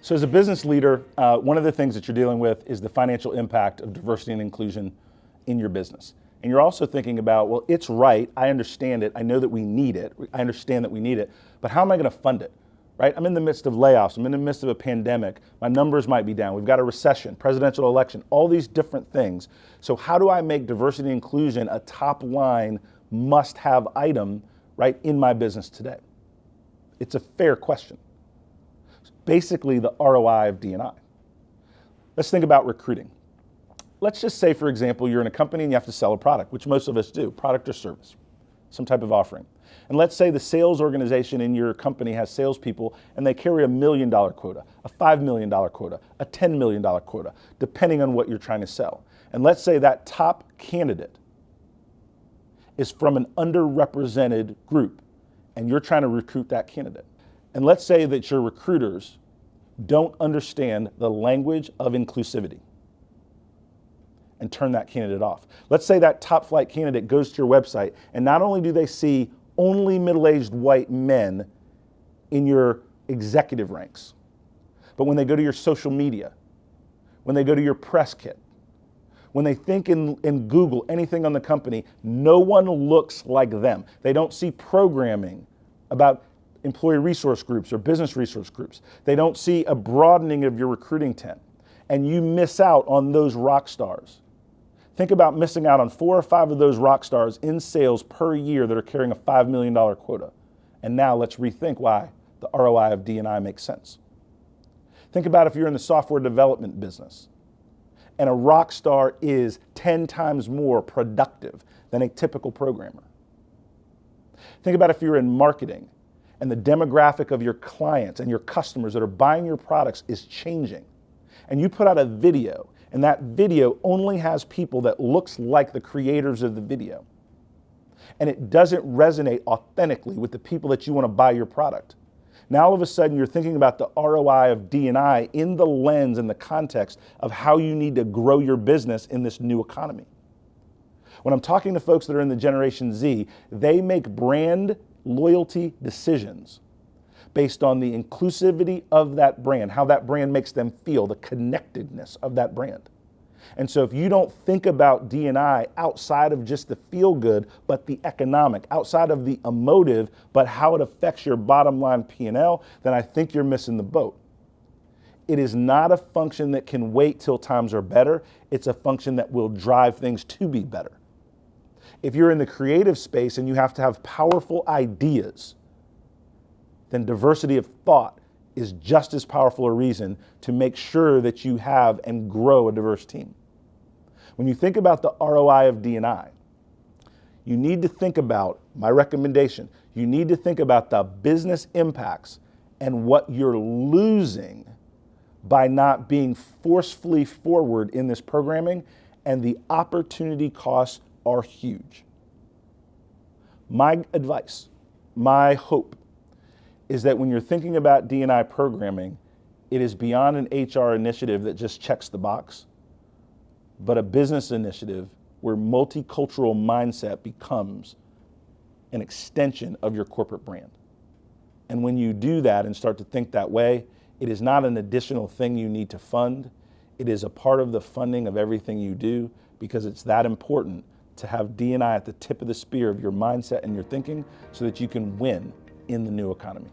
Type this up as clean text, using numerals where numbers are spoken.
So as a business leader, one of the things that you're dealing with is the financial impact of diversity and inclusion in your business. And you're also thinking about, well, it's right, I understand it, I know that we need it, I understand that we need it, but how am I going to fund it, right? I'm in the midst of layoffs, I'm in the midst of a pandemic, my numbers might be down, we've got a recession, presidential election, all these different things. So how do I make diversity and inclusion a top line must-have item, right, in my business today? It's a fair question. Basically the ROI of D&I. Let's think about recruiting. Let's just say, for example, you're in a company and you have to sell a product, which most of us do, product or service, some type of offering. And let's say the sales organization in your company has salespeople and they carry $1 million quota, a $5 million quota, a $10 million quota, depending on what you're trying to sell. And let's say that top candidate is from an underrepresented group and you're trying to recruit that candidate. And let's say that your recruiters don't understand the language of inclusivity and turn that candidate off. Let's say that top flight candidate goes to your website and not only do they see only middle-aged white men in your executive ranks, but when they go to your social media, when they go to your press kit, when they think in Google anything on the company, no one looks like them. They don't see programming about employee resource groups or business resource groups. They don't see a broadening of your recruiting tent, and you miss out on those rock stars. Think about missing out on 4 or 5 of those rock stars in sales per year that are carrying a $5 million quota. And now let's rethink why the ROI of D&I makes sense. Think about if you're in the software development business and a rock star is 10 times more productive than a typical programmer. Think about if you're in marketing and the demographic of your clients and your customers that are buying your products is changing. And you put out a video, and that video only has people that looks like the creators of the video. And it doesn't resonate authentically with the people that you want to buy your product. Now all of a sudden you're thinking about the ROI of D&I in the lens and the context of how you need to grow your business in this new economy. When I'm talking to folks that are in the Generation Z, they make brand loyalty decisions based on the inclusivity of that brand, how that brand makes them feel, the connectedness of that brand. And so if you don't think about D&I outside of just the feel good, but the economic, outside of the emotive, but how it affects your bottom line P&L, then I think you're missing the boat. It is not a function that can wait till times are better. It's a function that will drive things to be better. If you're in the creative space and you have to have powerful ideas, then diversity of thought is just as powerful a reason to make sure that you have and grow a diverse team. When you think about the ROI of D&I, you need to think about, my recommendation, you need to think about the business impacts and what you're losing by not being forcefully forward in this programming, and the opportunity costs are huge. My advice, my hope, is that when you're thinking about D&I programming, it is beyond an HR initiative that just checks the box, but a business initiative where multicultural mindset becomes an extension of your corporate brand. And when you do that and start to think that way, it is not an additional thing you need to fund. It is a part of the funding of everything you do, because it's that important to have D&I at the tip of the spear of your mindset and your thinking so that you can win in the new economy.